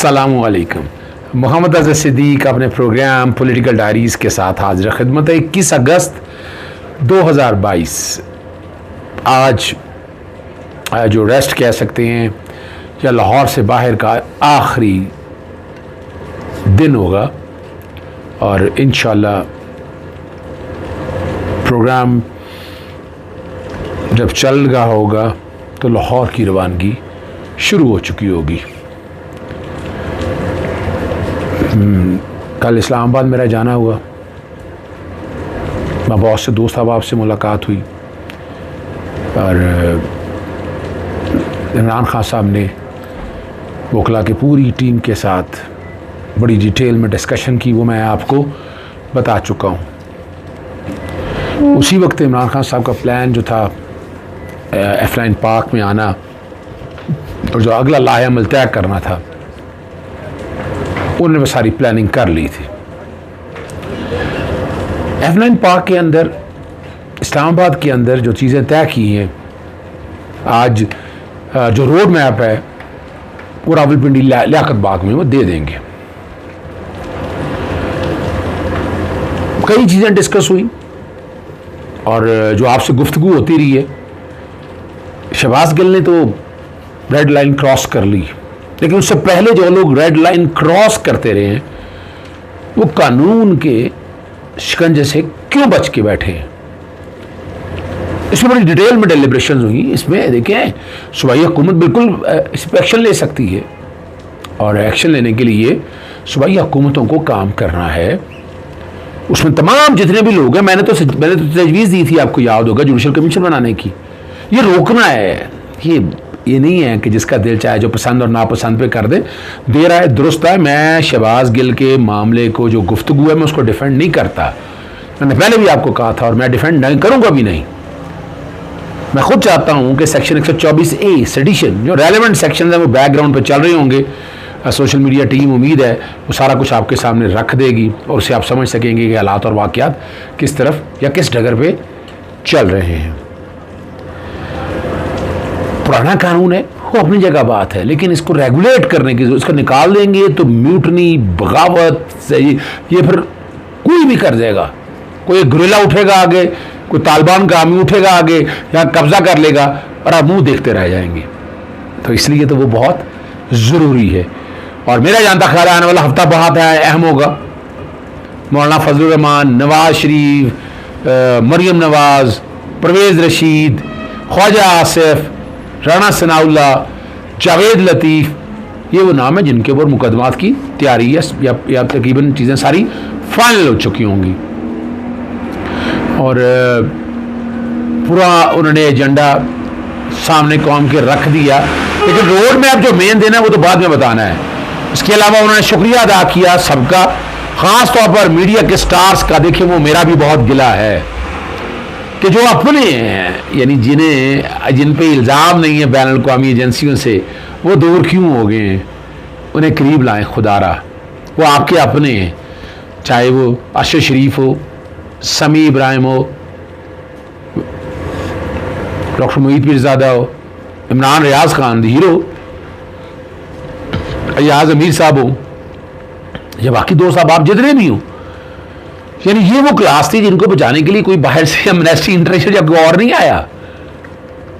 अस्सलामुअलैकुम। मोहम्मद अज़हर सिद्दीक अपने programme political diaries के साथ हाजिर खिदमत है। 21 अगस्त 2022 आज जो रेस्ट कह सकते हैं या लाहौर से बाहर का आखिरी दिन होगा और इंशाअल्लाह प्रोग्राम जब चल रहा होगा तो लाहौर की रवानगी शुरू हो चुकी होगी। कल इस्लामाबाद मेरा जाना हुआ, मैं बहुत से दोस्त अहबाब से मुलाकात हुई और इमरान खान साहब ने वकला की पूरी टीम के साथ बड़ी डिटेल में डिस्कशन की, वो मैं आपको बता चुका हूँ। उसी वक्त इमरान खान साहब का प्लान जो था F9 पार्क में आना और जो अगला लाहेअमल तय करना था, उन्होंने वो सारी प्लानिंग कर ली थी। F9 पार्क के अंदर, इस्लामाबाद के अंदर जो चीज़ें तय की हैं, आज जो रोड मैप है वो रावलपिंडी लियाकत बाग में वो दे देंगे। कई चीज़ें डिस्कस हुई और जो आपसे गुफ्तगू होती रही है। शहबाज गिल ने तो रेड लाइन क्रॉस कर ली, लेकिन उससे पहले जो लोग रेड लाइन क्रॉस करते रहे हैं वो कानून के शिकंजे से क्यों बच के बैठे हैं। इसमें बड़ी डिटेल में डेलिब्रेशन हुई। इसमें देखें, सूबाई हुकूमत बिल्कुल इस पर एक्शन ले सकती है और एक्शन लेने के लिए सूबाई हुकूमतों को काम करना है। उसमें तमाम जितने भी लोग हैं, मैंने तो तजवीज़ दी थी, आपको याद होगा, जुडिशल कमीशन बनाने की। ये रोकना है, ये नहीं है कि जिसका दिल चाहे जो पसंद और नापसंद पे कर दे रहा है। दुरुस्त है, मैं शहबाज गिल के मामले को जो गुफ्तगू है मैं उसको डिफेंड नहीं करता। मैंने पहले भी आपको कहा था और मैं डिफेंड नहीं करूंगा भी नहीं। मैं खुद चाहता हूं कि सेक्शन 124A सेडिशन, जो रेलेवेंट सेक्शन है वो बैकग्राउंड पे चल रहे होंगे। सोशल मीडिया टीम उम्मीद है वो सारा कुछ आपके सामने रख देगी और उससे आप समझ सकेंगे कि हालात और वाक़यात किस तरफ या किस डगर पे चल रहे हैं। पुराना कानून है वो अपनी जगह बात है, लेकिन इसको रेगुलेट करने की, इसको निकाल देंगे तो म्यूटनी, बगावत, ये फिर कोई भी कर जाएगा। कोई गुरिल्ला उठेगा आगे, कोई तालिबान का आर्मी उठेगा आगे, या कब्जा कर लेगा और आप मुंह देखते रह जाएंगे। तो इसलिए तो वो बहुत ज़रूरी है। और मेरा जानता ख्याल आने वाला हफ्ता बहुत अहम होगा। मौलाना फजलुर रहमान, नवाज शरीफ, मरियम नवाज, परवेज़ रशीद, ख्वाजा आसिफ, राना सनाउल्ला, जावेद लतीफ़, ये वो नाम है जिनके ऊपर मुकदमात की तैयारी है या तकरीबन चीज़ें सारी फाइनल हो चुकी होंगी और पूरा उन्होंने एजेंडा सामने कौम के रख दिया। लेकिन रोड में अब जो मेन देना है वो तो बाद में बताना है। इसके अलावा उन्होंने शुक्रिया अदा किया सबका, ख़ास तौर पर मीडिया के स्टार्स का। देखिए, वो मेरा भी बहुत गिला है कि जो अपने हैं, यानी जिन पे इल्ज़ाम नहीं है बैन अल-अक़वामी एजेंसियों से, वो दूर क्यों हो गए हैं। उन्हें करीब लाएं खुदारा, वो आपके अपने हैं। चाहे वो अरशद शरीफ हो, समी इब्राहिम हो, डॉक्टर मोईद पीरज़ादा हो, इमरान रियाज खान द हीरो, अयाज अमीर साहब हो, या बाकी दोस्त साहब आप जितने भी हों, यानी ये वो क्लास थी जिनको बचाने के लिए कोई बाहर से एमनेस्टी इंटरनेशनल या कोई और नहीं आया।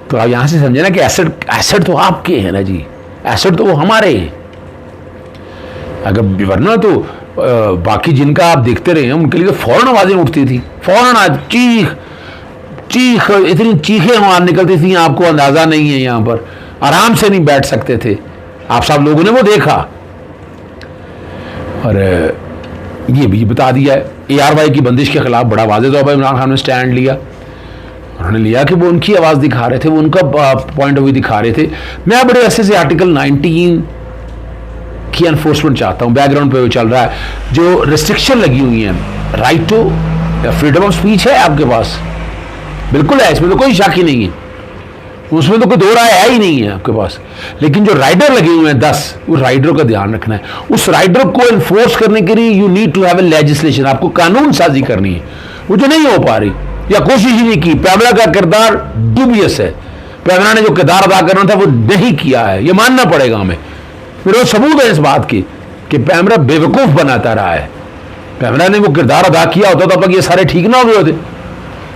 तो आप यहां से समझे ना कि एसेट तो आपके हैं ना जी, एसेट तो वो हमारे हैं। अगर वरना तो बाकी जिनका आप देखते रहे हैं उनके लिए तो फौरन आवाजें उठती थी, फौरन आज चीख इतनी चीखें वहां निकलती थी, आपको अंदाजा नहीं है। यहां पर आराम से नहीं बैठ सकते थे। आप सब लोगों ने वो देखा और ये भी बता दिया है। ARY की बंदिश के खिलाफ बड़ा वाज़ेह तौर पर इमरान खान ने स्टैंड लिया। उन्होंने लिया कि वो उनकी आवाज़ दिखा रहे थे, वो उनका पॉइंट ऑफ व्यू दिखा रहे थे। मैं बड़े अरसे से आर्टिकल 19 की एनफोर्समेंट चाहता हूँ। बैकग्राउंड पे वो चल रहा है, जो रिस्ट्रिक्शन लगी हुई हैं, right to freedom of speech है आपके पास, बिल्कुल है, इसमें तो कोई शक ही नहीं है, उसमें तो कोई दो राय है ही नहीं है आपके पास। लेकिन जो राइडर लगे हुए हैं 10, उस राइडरों का ध्यान रखना है। उस राइडर को इन्फोर्स करने के लिए you need to have a legislation, आपको कानून साजी करनी है, वो जो नहीं हो पा रही या कोशिश ही नहीं की। पैमला का किरदार डूबियस है, पैमला ने जो किरदार अदा करना था वो नहीं किया है, ये मानना पड़ेगा हमें। मेरे पास सबूत है इस बात की कि पैमरा बेवकूफ़ बनाता रहा है। पैमरा ने वो किरदार अदा किया होता तो अब तक ये सारे ठीक ना हो गए होते,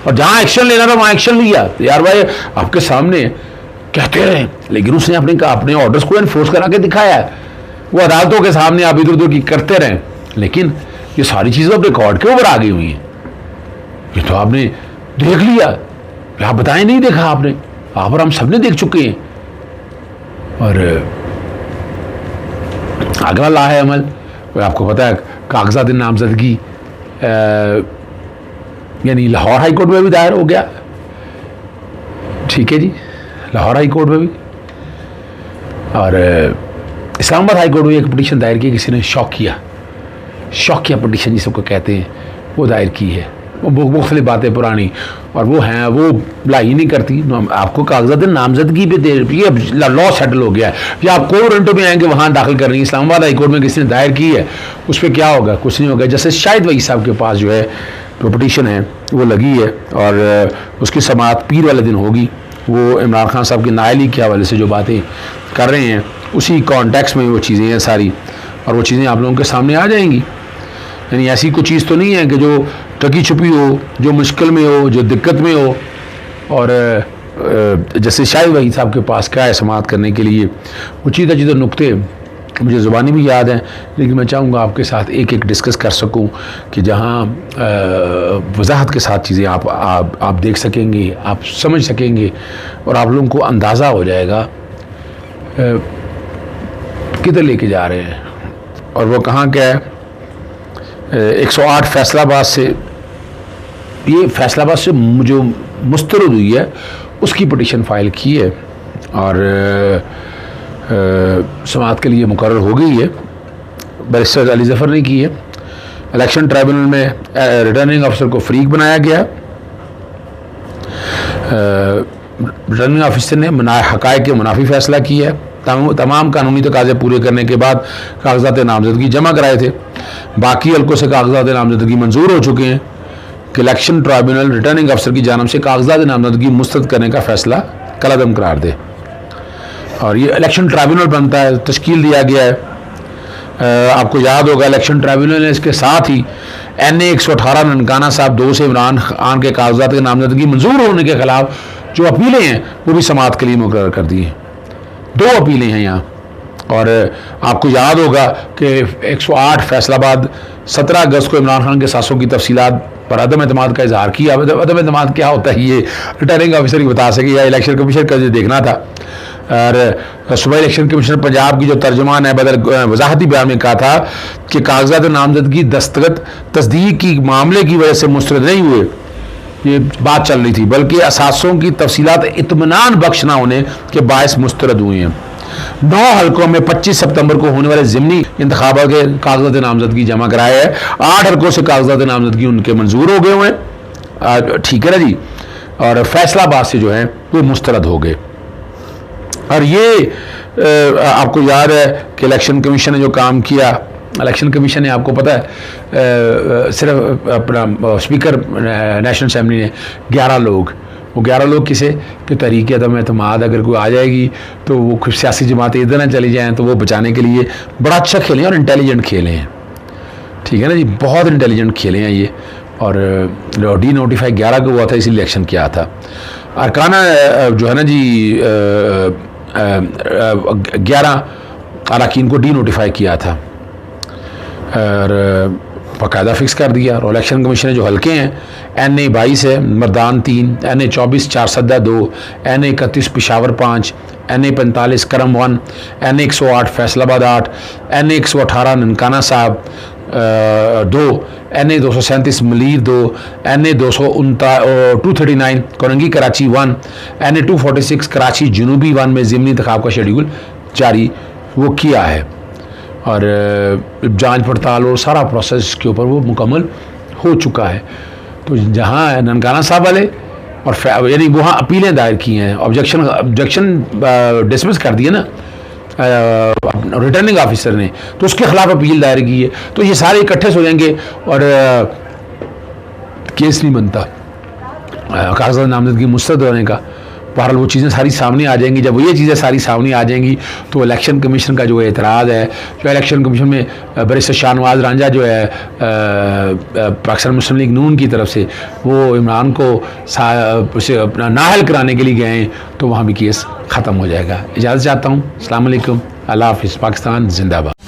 और जहां एक्शन लेना था वहां एक्शन लिया। तो यार भाई आपके सामने कहते रहे, लेकिन उसने अपने ऑर्डर्स को एनफोर्स करा के दिखाया है। वो अदालतों के सामने आप इधर उधर की करते रहे, लेकिन ये सारी चीज़ें अब रिकॉर्ड के ऊपर आ गई हुई हैं। ये तो आपने देख लिया, आप बताएं नहीं देखा आपने, आप और हम सबने देख चुके हैं। और अगला ला है अमल, आपको पता है कागजात नामजदगी यानी लाहौर हाई कोर्ट में भी दायर हो गया। ठीक है जी, लाहौर हाई कोर्ट में भी, और इस्लामाबाद हाई कोर्ट में एक पिटीशन दायर की, किसी ने शौकिया पिटीशन जिसको कहते हैं वो दायर की है। वो मुख्तलिफ बातें पुरानी, और वो हैं वो लाई नहीं करती। आपको कागजात नामजदगी पे दे, ये लॉ सेटल हो गया है, या आप कोर्टों में आएंगे वहाँ दाखिल कर रही है। इस्लामाबाद हाई कोर्ट में किसी ने दायर की है, उस पर क्या होगा? कुछ नहीं होगा। जैसे शाहिद वही साहब के पास जो है जो पिटीशन है वो लगी है, और उसकी समाअत पीर वाले दिन होगी। वो इमरान खान साहब की नाअहली के हवाले से जो बातें कर रहे हैं उसी कॉन्टेक्स्ट में वो चीज़ें हैं सारी, और वो चीज़ें आप लोगों के सामने आ जाएंगी। यानी ऐसी कोई चीज़ तो नहीं है कि जो टकी छुपी हो, जो मुश्किल में हो, जो दिक्कत में हो। और जैसे शाहिद वही साहब के पास क्या है समाअत करने के लिए, वो चीज़ें नुक्ते मुझे ज़ुबानी भी याद हैं, लेकिन मैं चाहूँगा आपके साथ एक एक डिस्कस कर सकूँ कि जहाँ वजाहत के साथ चीज़ें आप देख सकेंगे, आप समझ सकेंगे, और आप लोगों को अंदाज़ा हो जाएगा किधर लेके जा रहे हैं। और वो कहाँ क्या है, 108 फैसलाबाद से, ये फैसलाबाद से जो मुस्तरद हुई है उसकी पिटीशन फाइल की है, और समाअत के लिए मुकर्रर हो गई है। बैरिस्टर अली ज़फ़र ने की है। इलेक्शन ट्राइब्यूनल में रिटर्निंग अफसर को फ़रीक बनाया गया। रिटर्निंग अफसर ने हक़ाइक़ के मुनाफी फ़ैसला किया है। तमाम कानूनी तकाज़े पूरे करने के बाद कागजात नामजदगी जमा कराए थे। बाकी हल्कों से कागजात नामजदगी मंजूर हो चुके हैं कि इलेक्शन ट्राइब्यूनल रिटर्निंग अफसर की जानिब से कागजात नामजदगी मुस्तरद करने का फ़ैसला कलअदम करार दे। और ये इलेक्शन ट्राइब्यूनल बनता है, तश्कील दिया गया है। आपको याद होगा इलेक्शन ट्राइब्यूनल ने इसके साथ ही NA 118 ननकाना साहब 2 से इमरान खान के कागजात की नामजदगी मंजूर होने के खिलाफ जो अपीलें हैं वो भी समाअत के लिए मुकर्रर कर दी हैं। 2 अपीलें हैं यहाँ। और आपको याद होगा कि 108 फैसलाबाद 17 अगस्त को इमरान खान के सासों की तफसीलात पर अदम एतमाद का इजहार किया। अदम एतमाद क्या होता है ये रिटर्निंग ऑफिसर ही बता सके, या इलेक्शन कमीशन का जो देखना था। और सुबह इलेक्शन कमीशनर पंजाब की जो तर्जुमान है बदल वजाहती बयान में कहा था कि कागजात नामजदगी दस्तखत तस्दीक की मामले की वजह से मुस्तरद नहीं हुए, ये बात चल रही थी, बल्कि असासों की तफसीलात इत्मीनान बख्श ना होने के बायस मुस्तरद हुए हैं। 9 हल्कों में 25 सितंबर को होने वाले ज़िमनी इंतखाबात के कागजात नामजदगी जमा कराए हैं। 8 हल्कों से कागजात नामजदगी उनके मंजूर हो गए हुए हैं। ठीक है ना जी। और फैसलाबाद से जो है वो मुस्तरद हो गए। और ये आपको याद है कि इलेक्शन कमीशन ने जो काम किया, इलेक्शन कमीशन ने आपको पता है सिर्फ अपना स्पीकर नेशनल असेंबली ने 11 लोग, वो 11 लोग किसे कि तहरीक अदम एतमाद अगर कोई आ जाएगी तो वो कुछ सियासी जमातें इधर ना चली जाएँ, तो वो बचाने के लिए बड़ा अच्छा खेले और इंटेलिजेंट खेले हैं। ठीक है ना जी, बहुत इंटेलिजेंट खेले हैं ये। और डी नोटिफाई 11 को हुआ था, इसी इलेक्शन किया था। अरकाना जो है ना जी 11 अरकान को डी नोटिफाई किया था और बाकायदा फिक्स कर दिया। और इलेक्शन कमीशन ने जो हल्के हैं NA 22 है, Mardan 3, NA 24 4सदा 2, NA 31 Peshawar 5, NA 45 करम 1, NA 108 फैसलाबाद 8, NA 118 ननकाना साहब 2, NA 237 Malir 2, NA 239 Korangi Karachi 1, NA 246 Karachi जनूबी 1 में ज़िमनी इंतखाब का शेड्यूल जारी वो किया है। और जांच पड़ताल और सारा प्रोसेस के ऊपर वो मुकम्मल हो चुका है। तो जहाँ ननकाना साहब वाले और यानी वहाँ अपीलें दायर की हैं, ऑब्जेक्शन डिसमिस कर दिए ना रिटर्निंग ऑफिसर ने, तो उसके खिलाफ अपील दायर की है। तो ये सारे इकट्ठे हो जाएंगे और केस नहीं बनता कागजात नामजदगी मुस्तरद होने का। बहरहाल वो चीज़ें सारी सामने आ जाएंगी। जब ये चीज़ें सारी सामने आ जाएंगी तो इलेक्शन कमीशन का जो एतराज़ है, जो इलेक्शन कमीशन में बैरिस्टर शाहनवाज रांझा जो है पाकिस्तान मुस्लिम लीग नून की तरफ से वो इमरान को उसे अपना नाहल कराने के लिए गए, तो वहाँ भी केस ख़त्म हो जाएगा। इजाज़त चाहता हूँ। अस्सलाम वालेकुम, अल्लाह हाफ़िज़। पाकिस्तान जिंदाबाद।